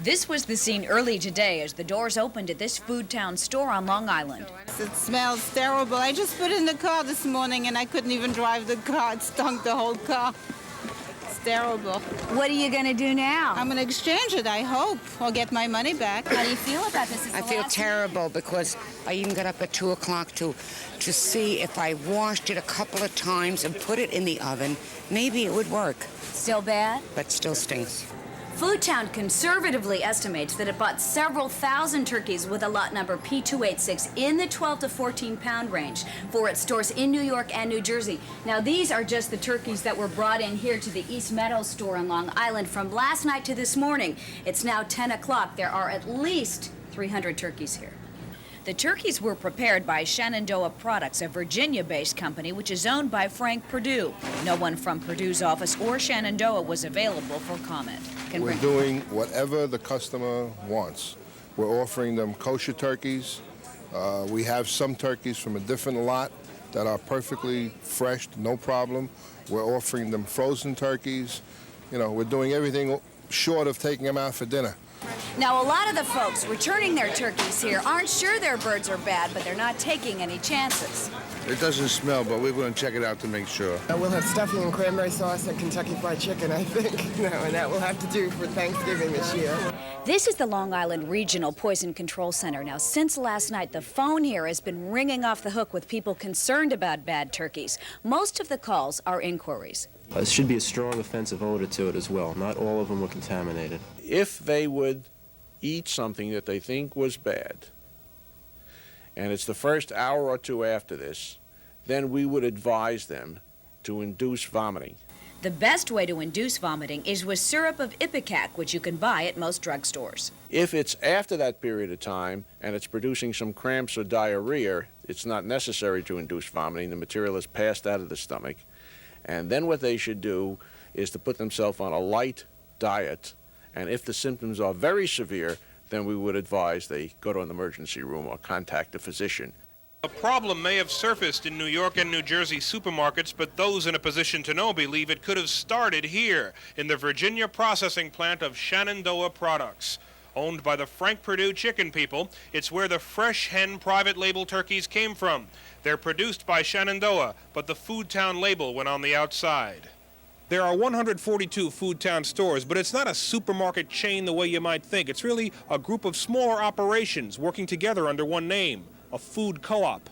This was the scene early today as the doors opened at this Food Town store on Long Island. It smells terrible. I just put it in the car this morning and I couldn't even drive the car. It stunk the whole car. It's terrible. What are you going to do now? I'm going to exchange it, I hope, or get my money back. How do you feel about this? I feel terrible because I even got up at 2 o'clock to see if I washed it a couple of times and put it in the oven, maybe it would work. Still bad? But still stinks. Food Town conservatively estimates that it bought several thousand turkeys with a lot number P286 in the 12 to 14 pound range for its stores in New York and New Jersey. Now, these are just the turkeys that were brought in here to the East Meadows store on Long Island from last night to this morning. It's now 10 o'clock. There are at least 300 turkeys here. The turkeys were prepared by Shenandoah Products, a Virginia-based company which is owned by Frank Perdue. No one from Perdue's office or Shenandoah was available for comment. We're doing whatever the customer wants. We're offering them kosher turkeys. We have some turkeys from a different lot that are perfectly fresh, no problem. We're offering them frozen turkeys. You know, we're doing everything short of taking them out for dinner. Now, a lot of the folks returning their turkeys here aren't sure their birds are bad, but they're not taking any chances. It doesn't smell, but we're going to check it out to make sure. We'll have stuffing and cranberry sauce and Kentucky Fried Chicken, I think. And that will have to do for Thanksgiving this year. This is the Long Island Regional Poison Control Center. Now, since last night, the phone here has been ringing off the hook with people concerned about bad turkeys. Most of the calls are inquiries. There should be a strong offensive odor to it as well. Not all of them were contaminated. If they would eat something that they think was bad, and it's the first hour or two after this, then we would advise them to induce vomiting. The best way to induce vomiting is with syrup of Ipecac, which you can buy at most drugstores. If it's after that period of time and it's producing some cramps or diarrhea, it's not necessary to induce vomiting. The material is passed out of the stomach. And then what they should do is to put themselves on a light diet. And if the symptoms are very severe, then we would advise they go to an emergency room or contact a physician. A problem may have surfaced in New York and New Jersey supermarkets, but those in a position to know believe it could have started here in the Virginia processing plant of Shenandoah Products. Owned by the Frank Perdue chicken people, it's where the fresh hen private label turkeys came from. They're produced by Shenandoah, but the Food Town label went on the outside. There are 142 Food Town stores, but it's not a supermarket chain the way you might think. It's really a group of smaller operations working together under one name, a food co-op.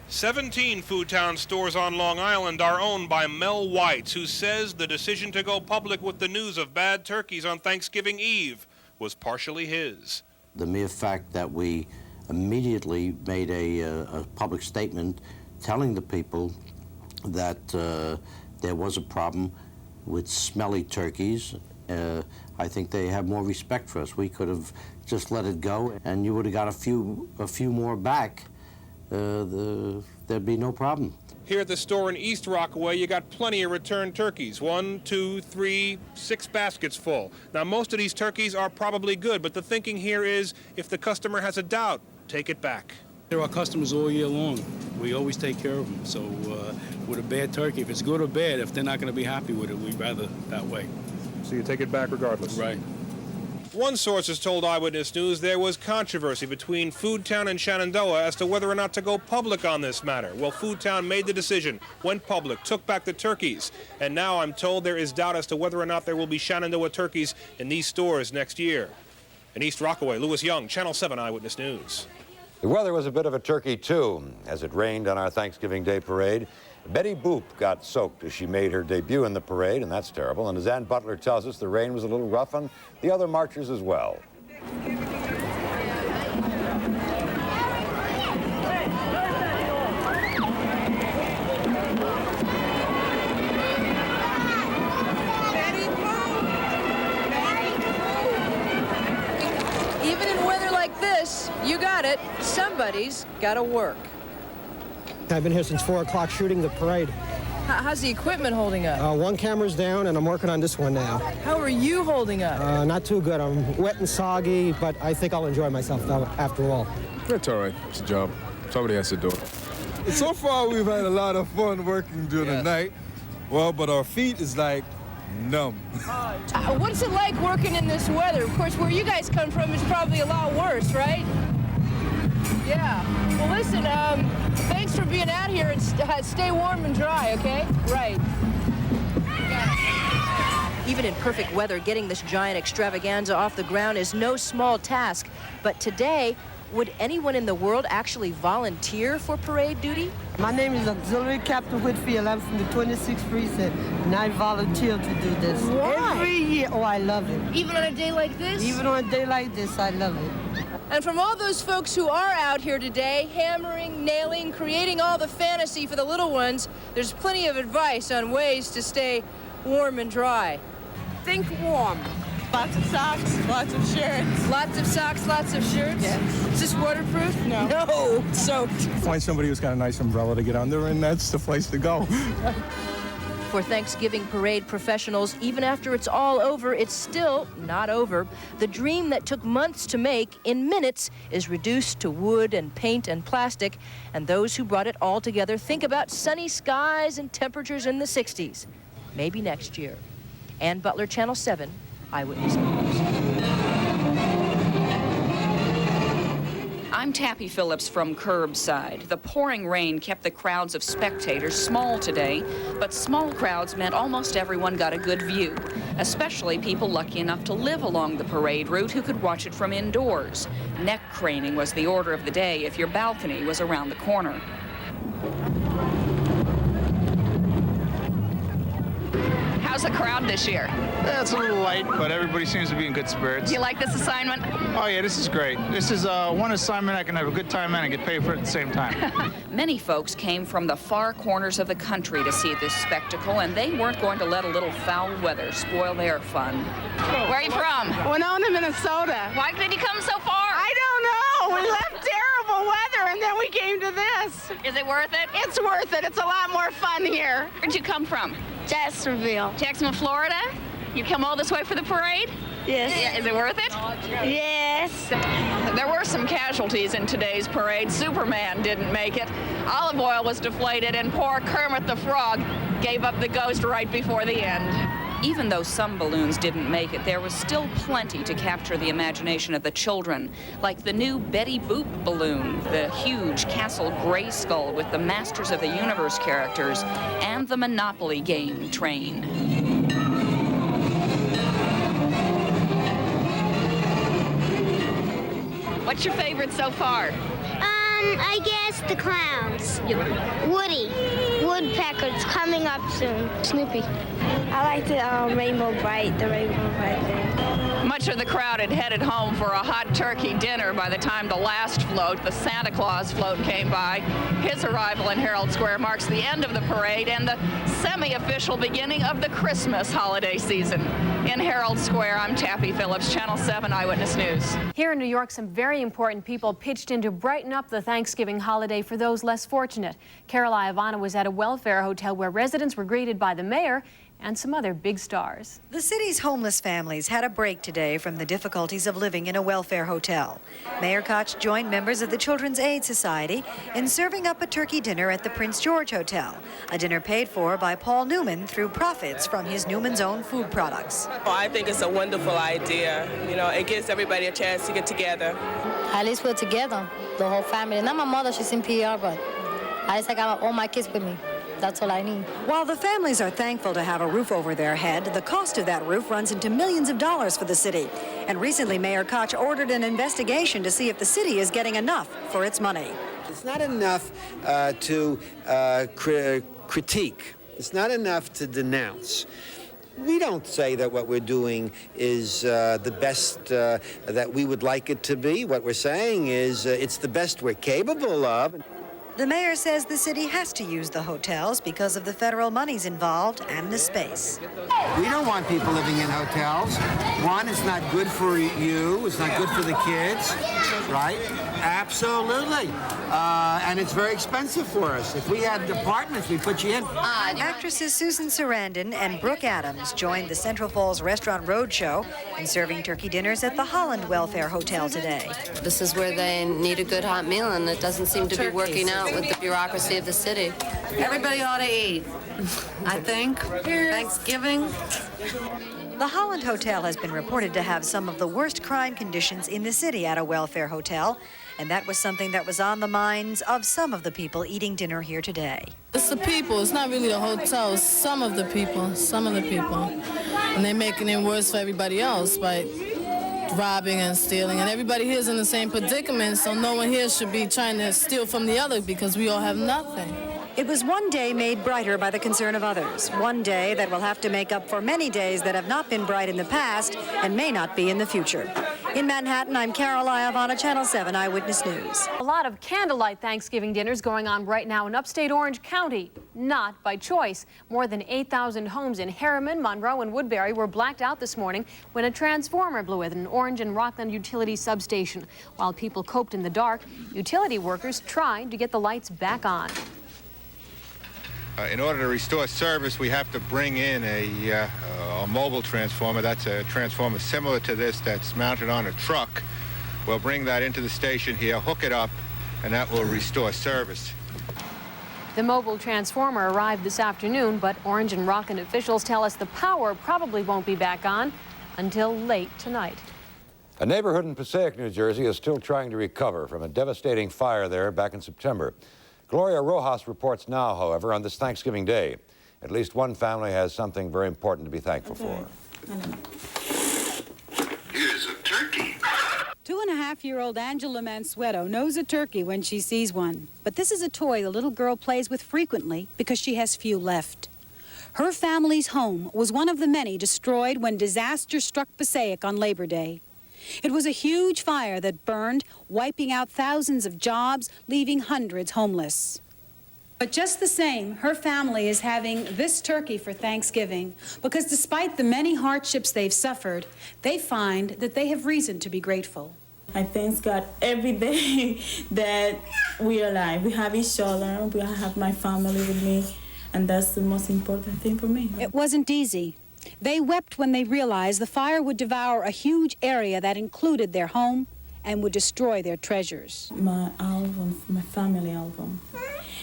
17 Food Town stores on Long Island are owned by Mel Whites, who says the decision to go public with the news of bad turkeys on Thanksgiving Eve was partially his. The mere fact that we immediately made a public statement telling the people that there was a problem with smelly turkeys, I think they have more respect for us. We could have just let it go, and you would have got a few more back. There'd be no problem. Here at the store in East Rockaway, you got plenty of returned turkeys. 1, 2, 3, 6 baskets full. Now, most of these turkeys are probably good, but the thinking here is if the customer has a doubt, take it back. They're our customers all year long. We always take care of them. So with a bad turkey, if it's good or bad, if they're not going to be happy with it, we'd rather that way. So you take it back regardless? Right. One source has told Eyewitness News there was controversy between Food Town and Shenandoah as to whether or not to go public on this matter. Well, Food Town made the decision, went public, took back the turkeys, and now I'm told there is doubt as to whether or not there will be Shenandoah turkeys in these stores next year. In East Rockaway, Louis Young, Channel 7 Eyewitness News. The weather was a bit of a turkey, too, as it rained on our Thanksgiving Day parade. Betty Boop got soaked as she made her debut in the parade, and that's terrible. And as Ann Butler tells us, the rain was a little rough on the other marchers as well. Even in weather like this, you got it. Somebody's got to work. I've been here since 4 o'clock shooting the parade. How's the equipment holding up? One camera's down, and I'm working on this one now. How are you holding up? Not too good. I'm wet and soggy, but I think I'll enjoy myself after all. It's all right. It's a job. Somebody has to do it. So far, we've had a lot of fun working during the night. Well, but our feet is like numb. What's it like working in this weather? Of course, where you guys come from is probably a lot worse, right? Yeah. Well, listen, thanks for being out here, and stay warm and dry, okay? Right. Even in perfect weather, getting this giant extravaganza off the ground is no small task. But today, would anyone in the world actually volunteer for parade duty? My name is Auxiliary Captain Whitfield. I'm from the 26th Precinct, and I volunteer to do this. Why? Every year. Oh, I love it. Even on a day like this? Even on a day like this, I love it. And from all those folks who are out here today, hammering, nailing, creating all the fantasy for the little ones, there's plenty of advice on ways to stay warm and dry. Think warm. Lots of socks, lots of shirts. Lots of socks, lots of shirts? Yes. Is this waterproof? No. No, soaked. Find somebody who's got a nice umbrella to get under, and that's the place to go. For Thanksgiving parade professionals, even after it's all over, it's still not over. The dream that took months to make, in minutes, is reduced to wood and paint and plastic. And those who brought it all together think about sunny skies and temperatures in the 60s. Maybe next year. Ann Butler, Channel 7, Eyewitness News. I'm Tappy Phillips from Curbside. The pouring rain kept the crowds of spectators small today, but small crowds meant almost everyone got a good view, especially people lucky enough to live along the parade route who could watch it from indoors. Neck craning was the order of the day if your balcony was around the corner. How's the crowd this year? Yeah, it's a little light, but everybody seems to be in good spirits. You like this assignment? Oh yeah, this is great. This is one assignment I can have a good time in and get paid for it at the same time. Many folks came from the far corners of the country to see this spectacle, and they weren't going to let a little foul weather spoil their fun. Where are you from? Winona, Minnesota. Why did you come so far? I don't know. We left terrible weather, and then we came to this. Is it worth it? It's worth it. It's a lot more fun here. Where'd you come from? Jacksonville. Jacksonville, Florida? You come all this way for the parade? Yes. Yeah, is it worth it? Yes. There were some casualties in today's parade. Superman didn't make it. Olive oil was deflated, and poor Kermit the Frog gave up the ghost right before the end. Even though some balloons didn't make it, there was still plenty to capture the imagination of the children, like the new Betty Boop balloon, the huge Castle Grayskull with the Masters of the Universe characters, and the Monopoly game train. What's your favorite so far? I guess the clowns. Woody. Woodpecker's coming up soon. Snoopy. I like the Rainbow Bright, the Rainbow Bright thing. Much of the crowd had headed home for a hot turkey dinner by the time the last float, the Santa Claus float, came by. His arrival in Herald Square marks the end of the parade and the semi-official beginning of the Christmas holiday season. In Herald Square, I'm Tappy Phillips, Channel 7 Eyewitness News. Here in New York, some very important people pitched in to brighten up the Thanksgiving holiday for those less fortunate. Carol Iavana was at a welfare hotel where residents were greeted by the mayor and some other big stars. The city's homeless families had a break today from the difficulties of living in a welfare hotel. Mayor Koch joined members of the Children's Aid Society in serving up a turkey dinner at the Prince George Hotel, a dinner paid for by Paul Newman through profits from his Newman's Own food products. I think it's a wonderful idea. You know, it gives everybody a chance to get together. At least we're together, the whole family. Not my mother, she's in PR, but at least I got all my kids with me. That's all I need. While the families are thankful to have a roof over their head, the cost of that roof runs into millions of dollars for the city. And recently, Mayor Koch ordered an investigation to see if the city is getting enough for its money. It's not enough to critique. It's not enough to denounce. We don't say that what we're doing is the best that we would like it to be. What we're saying is it's the best we're capable of. The mayor says the city has to use the hotels because of the federal monies involved and the space. We don't want people living in hotels. One, it's not good for you. It's not good for the kids, right? Absolutely. And it's very expensive for us. If we had apartments, we'd put you in. Actresses Susan Sarandon and Brooke Adams joined the Central Falls Restaurant Roadshow in serving turkey dinners at the Holland Welfare Hotel today. This is where they need a good hot meal, and it doesn't seem to be working out with the bureaucracy of the city. Everybody ought to eat. I think. Thanksgiving. The Holland Hotel has been reported to have some of the worst crime conditions in the city at a welfare hotel, and that was something that was on the minds of some of the people eating dinner here today. It's the people. It's not really the hotel. It's some of the people. And they're making it worse for everybody else by robbing and stealing. And everybody here is in the same predicament, so no one here should be trying to steal from the other because we all have nothing. It was one day made brighter by the concern of others. One day that will have to make up for many days that have not been bright in the past and may not be in the future. In Manhattan, I'm Carol Iavana, Channel 7 Eyewitness News. A lot of candlelight Thanksgiving dinners going on right now in upstate Orange County. Not by choice. More than 8,000 homes in Harriman, Monroe, and Woodbury were blacked out this morning when a transformer blew at an Orange and Rockland utility substation. While people coped in the dark, utility workers tried to get the lights back on. In order to restore service, we have to bring in a mobile transformer. That's a transformer similar to this that's mounted on a truck. We'll bring that into the station here, hook it up, and that will restore service. The mobile transformer arrived this afternoon, but Orange and Rockland officials tell us the power probably won't be back on until late tonight. A neighborhood in Passaic, New Jersey is still trying to recover from a devastating fire there back in September. Gloria Rojas reports now, however, on this Thanksgiving Day. At least one family has something very important to be thankful for. Here's a turkey. 2.5-year-old Angela Mansueto knows a turkey when she sees one. But this is a toy the little girl plays with frequently because she has few left. Her family's home was one of the many destroyed when disaster struck Passaic on Labor Day. It was a huge fire that burned, wiping out thousands of jobs, leaving hundreds homeless. But just the same, her family is having this turkey for Thanksgiving because despite the many hardships they've suffered, they find that they have reason to be grateful. I thank God every day that we are alive. We have each other, we have my family with me, and that's the most important thing for me. It wasn't easy. They wept when they realized the fire would devour a huge area that included their home and would destroy their treasures. My album, my family album.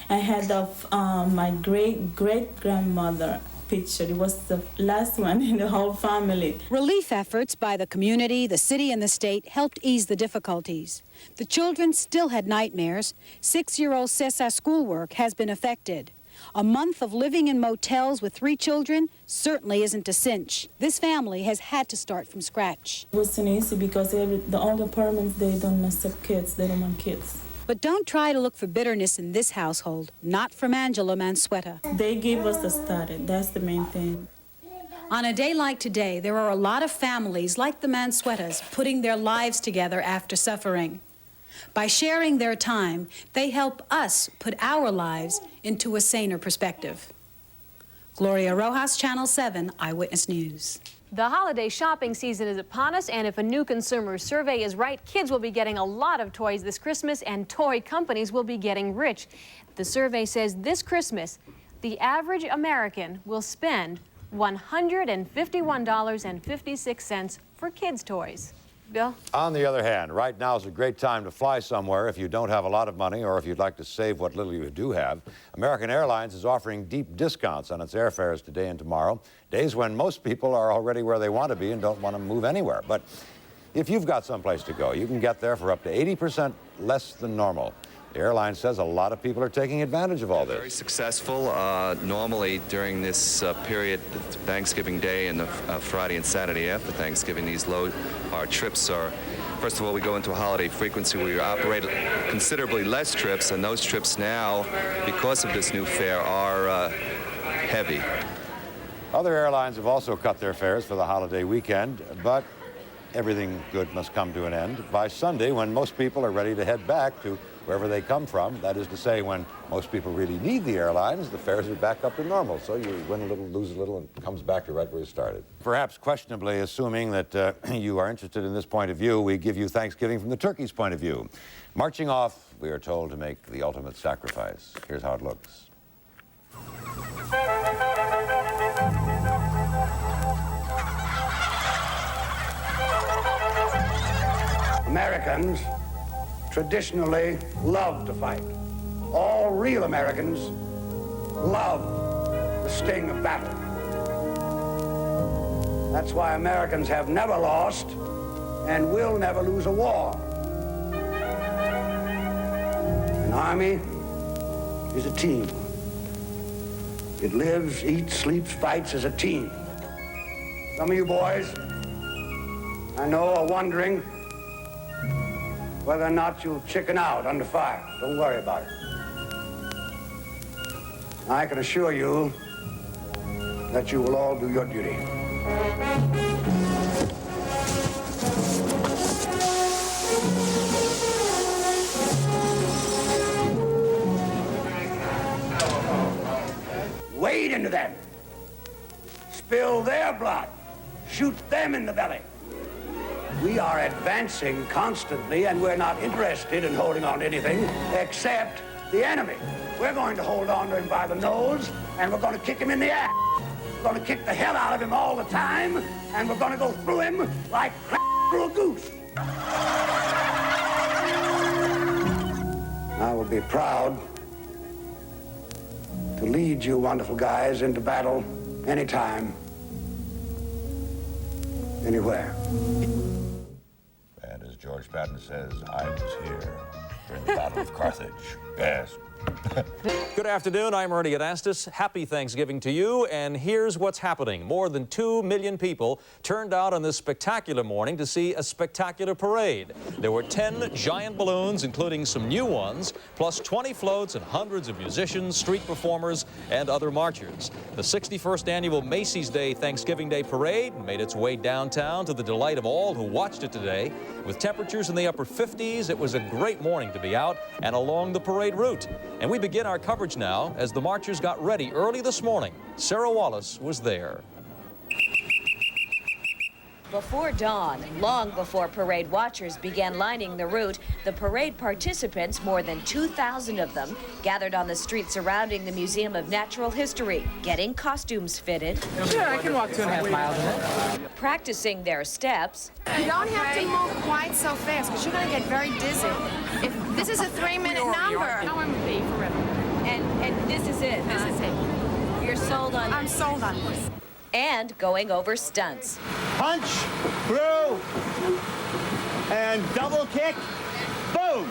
I had of my great-great-grandmother picture. It was the last one in the whole family. Relief efforts by the community, the city, and the state helped ease the difficulties. The children still had nightmares. 6-year-old Cesar's schoolwork has been affected. A month of living in motels with 3 children certainly isn't a cinch. This family has had to start from scratch. It wasn't easy because the old apartments, they don't accept kids. They don't want kids. But don't try to look for bitterness in this household, not from Angela Mansueto. They give us the started. That's the main thing. On a day like today, there are a lot of families like the Mansuetos putting their lives together after suffering. By sharing their time, they help us put our lives into a saner perspective. Gloria Rojas, Channel 7 Eyewitness News. The holiday shopping season is upon us, and if a new consumer survey is right, kids will be getting a lot of toys this Christmas, and toy companies will be getting rich. The survey says this Christmas, the average American will spend $151.56 for kids' toys. Bill? On the other hand, right now is a great time to fly somewhere if you don't have a lot of money or if you'd like to save what little you do have. American Airlines is offering deep discounts on its airfares today and tomorrow, days when most people are already where they want to be and don't want to move anywhere. But if you've got someplace to go, you can get there for up to 80% less than normal. The airline says a lot of people are taking advantage of all this. Very successful. Normally during this period, Thanksgiving Day and the Friday and Saturday after Thanksgiving, our trips are, first of all, we go into a holiday frequency where we operate considerably less trips, and those trips now, because of this new fare, are heavy. Other airlines have also cut their fares for the holiday weekend, but everything good must come to an end by Sunday when most people are ready to head back to wherever they come from. That is to say, when most people really need the airlines, the fares are back up to normal. So you win a little, lose a little, and it comes back to right where you started. Perhaps questionably, assuming that you are interested in this point of view, we give you Thanksgiving from the turkey's point of view. Marching off, we are told to make the ultimate sacrifice. Here's how it looks. Americans traditionally love to fight. All real Americans love the sting of battle. That's why Americans have never lost and will never lose a war. An army is a team. It lives, eats, sleeps, fights as a team. Some of you boys, I know, are wondering whether or not you'll chicken out under fire. Don't worry about it. I can assure you that you will all do your duty. Wade into them. Spill their blood. Shoot them in the belly. We are advancing constantly, and we're not interested in holding on to anything except the enemy. We're going to hold on to him by the nose, and we're going to kick him in the ass. We're going to kick the hell out of him all the time, and we're going to go through him like crap through a goose. I will be proud to lead you wonderful guys into battle anytime, anywhere. And as George Patton says, I was here during the Battle of Carthage. Yes. Good afternoon, I'm Ernie Anastas. Happy Thanksgiving to you, and here's what's happening. More than 2 million people turned out on this spectacular morning to see a spectacular parade. There were 10 giant balloons, including some new ones, plus 20 floats and hundreds of musicians, street performers, and other marchers. The 61st annual Macy's Day Thanksgiving Day Parade made its way downtown to the delight of all who watched it today. With temperatures in the upper 50s, it was a great morning to be out and along the parade route. And we begin our coverage now as the marchers got ready early this morning. Sarah Wallace was there. Before dawn, long before parade watchers began lining the route, the parade participants, more than 2,000 of them, gathered on the streets surrounding the Museum of Natural History, getting costumes fitted. Sure, I can walk 2.5 miles in it. Practicing their steps. You don't have to move quite so fast because you're going to get very dizzy. This is a 3-minute number. I want to be forever. And this is it. This is it. You're sold on this. I'm sold on this. And going over stunts. Punch, through, and double kick, boom!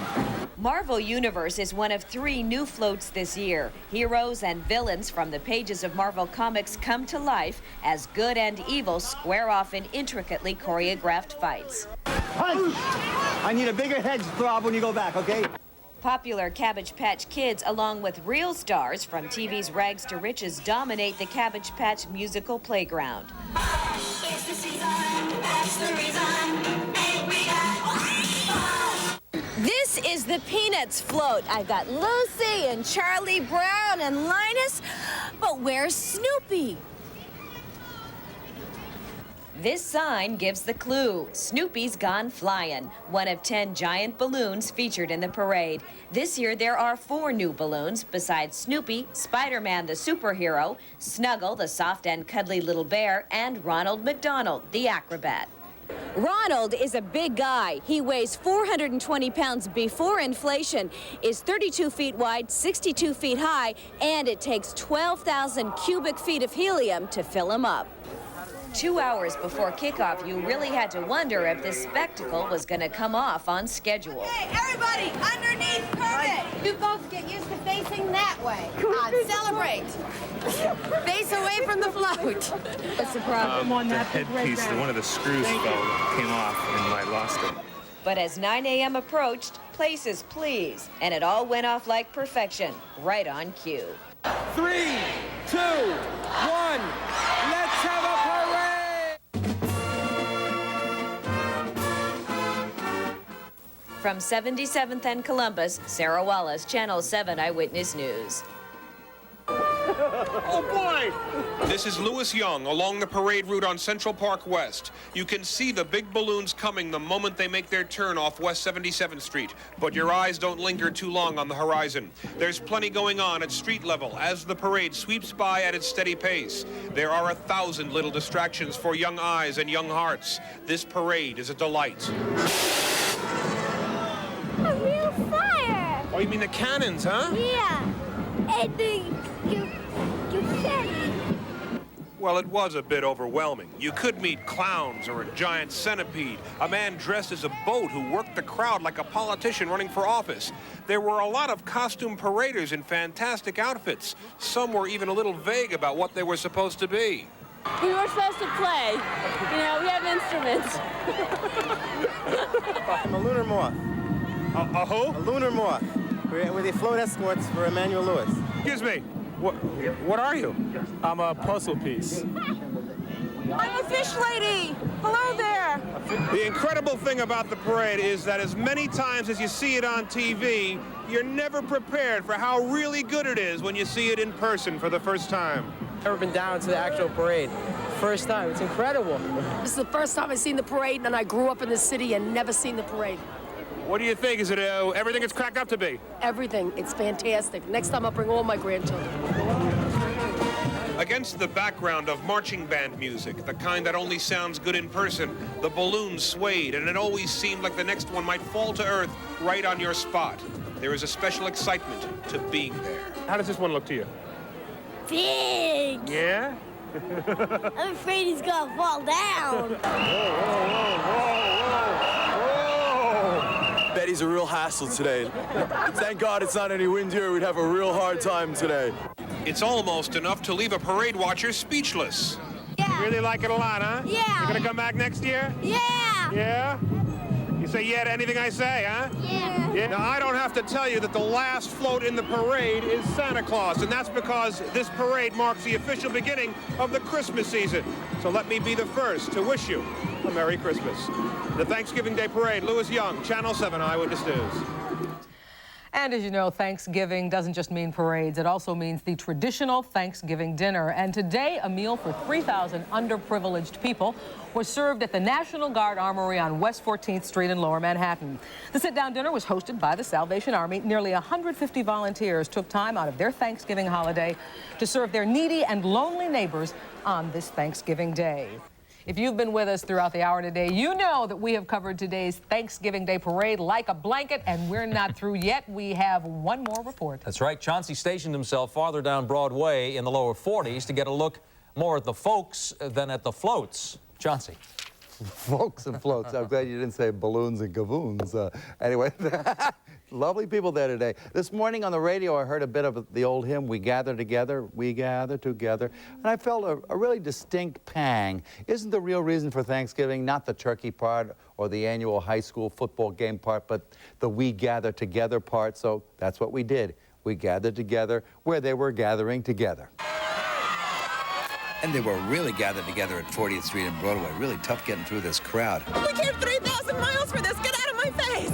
Marvel Universe is one of 3 new floats this year. Heroes and villains from the pages of Marvel Comics come to life as good and evil square off in intricately choreographed fights. Punch! I need a bigger head throb when you go back, okay? Popular Cabbage Patch Kids, along with real stars from TV's Rags to Riches, dominate the Cabbage Patch musical playground. This is the Peanuts float. I've got Lucy and Charlie Brown and Linus, but where's Snoopy? This sign gives the clue. Snoopy's gone flying, one of 10 giant balloons featured in the parade. This year, there are 4 new balloons, besides Snoopy, Spider-Man the superhero, Snuggle, the soft and cuddly little bear, and Ronald McDonald, the acrobat. Ronald is a big guy. He weighs 420 pounds before inflation, is 32 feet wide, 62 feet high, and it takes 12,000 cubic feet of helium to fill him up. 2 hours before kickoff, you really had to wonder if this spectacle was going to come off on schedule. Hey, everybody, underneath Kermit! You both get used to facing that way. Come on, celebrate. Face away from the float. What's the problem? The headpiece, one of the screws came off, and I lost it. But as 9 a.m. approached, places please, and it all went off like perfection, right on cue. 3, 2, 1, let's have a parade! From 77th and Columbus, Sarah Wallace, Channel 7 Eyewitness News. Oh, boy! This is Lewis Young along the parade route on Central Park West. You can see the big balloons coming the moment they make their turn off West 77th Street, but your eyes don't linger too long on the horizon. There's plenty going on at street level as the parade sweeps by at its steady pace. There are 1,000 little distractions for young eyes and young hearts. This parade is a delight. A real fire! Oh, you mean the cannons, huh? Yeah. And the confetti. Well, it was a bit overwhelming. You could meet clowns or a giant centipede, a man dressed as a boat who worked the crowd like a politician running for office. There were a lot of costume paraders in fantastic outfits. Some were even a little vague about what they were supposed to be. We were supposed to play. You know, we have instruments. I'm a lunar moth. A who? A lunar moth. We're the float escorts for Emmanuel Lewis. Excuse me. What are you? I'm a puzzle piece. I'm a fish lady. Hello there. The incredible thing about the parade is that as many times as you see it on TV, you're never prepared for how really good it is when you see it in person for the first time. Never been down to the actual parade. First time. It's incredible. This is the first time I've seen the parade, and I grew up in the city and never seen the parade. What do you think? Is it everything it's cracked up to be? Everything. It's fantastic. Next time I'll bring all my grandchildren. Against the background of marching band music, the kind that only sounds good in person, the balloons swayed, and it always seemed like the next one might fall to earth right on your spot. There is a special excitement to being there. How does this one look to you? Big. Yeah? I'm afraid he's gonna fall down. Betty's a real hassle today. Thank God it's not any wind here. We'd have a real hard time today. It's almost enough to leave a parade watcher speechless. Yeah. You really like it a lot, huh? Yeah. You're gonna come back next year? Yeah. Yeah? You say yeah to anything I say, huh? Yeah. Now, I don't have to tell you that the last float in the parade is Santa Claus, and that's because this parade marks the official beginning of the Christmas season. So let me be the first to wish you a Merry Christmas. The Thanksgiving Day Parade, Louis Young, Channel 7 Eyewitness News. And as you know, Thanksgiving doesn't just mean parades. It also means the traditional Thanksgiving dinner. And today, a meal for 3,000 underprivileged people was served at the National Guard Armory on West 14th Street in Lower Manhattan. The sit-down dinner was hosted by the Salvation Army. Nearly 150 volunteers took time out of their Thanksgiving holiday to serve their needy and lonely neighbors on this Thanksgiving Day. If you've been with us throughout the hour today, you know that we have covered today's Thanksgiving Day parade like a blanket, and we're not through yet. We have one more report. That's right. Chauncey stationed himself farther down Broadway in the lower 40s to get a look more at the folks than at the floats. Chauncey. Folks and floats. I'm glad you didn't say balloons and gavoons. Anyway, lovely people there today. This morning on the radio, I heard a bit of the old hymn, We Gather Together, We Gather Together, and I felt a really distinct pang. Isn't the real reason for Thanksgiving not the turkey part or the annual high school football game part, but the We Gather Together part? So that's what we did. We gathered together where they were gathering together. And they were really gathered together at 40th Street and Broadway. Really tough getting through this crowd. We came 3,000 miles for this. Get out of my face.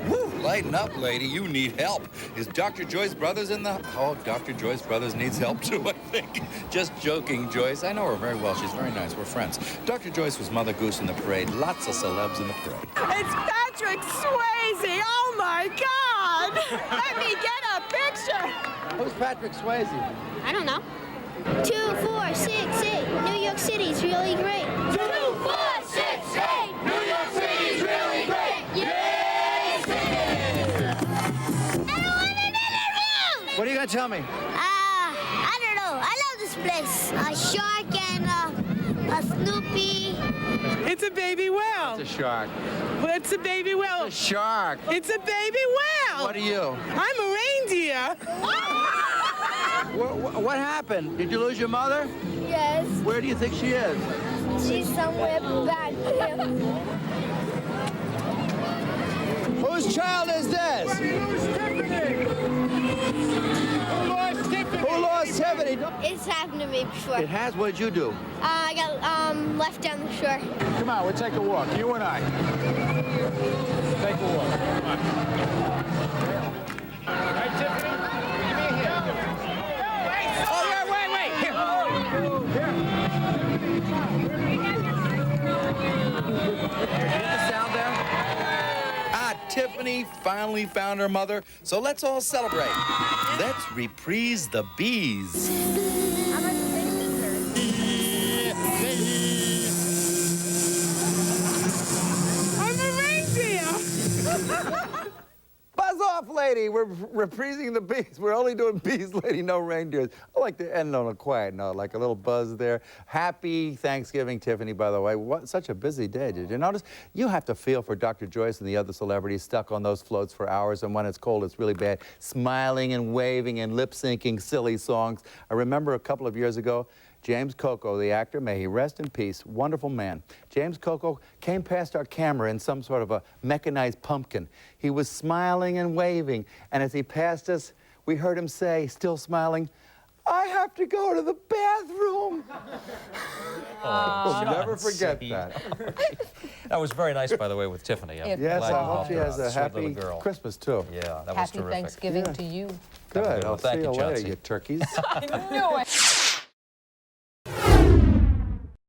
Woo, lighten up, lady. You need help. Is Dr. Joyce Brothers in the... Oh, Dr. Joyce Brothers needs help, too, I think. Just joking, Joyce. I know her very well. She's very nice. We're friends. Dr. Joyce was Mother Goose in the parade. Lots of celebs in the parade. It's Patrick Swayze. Oh, my God. Let me get a picture. Who's Patrick Swayze? I don't know. 2, 4, 6, 8. New York City's really great. 2, 4, 6, 8. New York City's really great. Yay, city! What are you going to tell me? I don't know. I love this place. A shark and a Snoopy. It's a baby whale. It's a shark. Well, it's a baby whale. It's a shark. It's a baby whale. What are you? I'm a reindeer. What happened? Did you lose your mother? Yes. Where do you think she is? She's somewhere back there. Whose child is this? Who lost Tiffany? It's happened to me before. It has? What did you do? I got left down the shore. Come on, we'll take a walk. You and I. Take a walk. Come on. All right, Tiffany. Give me a hand. Oh, wait. Here. Hear the sound there? Tiffany finally found her mother, so let's all celebrate. Let's reprise the bees. I'm a reindeer. Buzz off, lady. Lady. We're reprising the bees. We're only doing Bees Lady, no reindeers. I like to end on a quiet note, like a little buzz there. Happy Thanksgiving, Tiffany, by the way. What, such a busy day. Did you notice? You have to feel for Dr. Joyce and the other celebrities stuck on those floats for hours, and when it's cold, it's really bad. Smiling and waving and lip-syncing silly songs. I remember a couple of years ago, James Coco, the actor, may he rest in peace, wonderful man. James Coco came past our camera in some sort of a mechanized pumpkin. He was smiling and waving, and as he passed us, we heard him say, still smiling, "I have to go to the bathroom." We'll never forget that. That was very nice, by the way, with Tiffany. Yes, I hope she has a happy Christmas, too. Yeah, that was Happy terrific. Thanksgiving to you. Good. I'll Thank see you, you later, Chauncey. you turkeys. I knew it.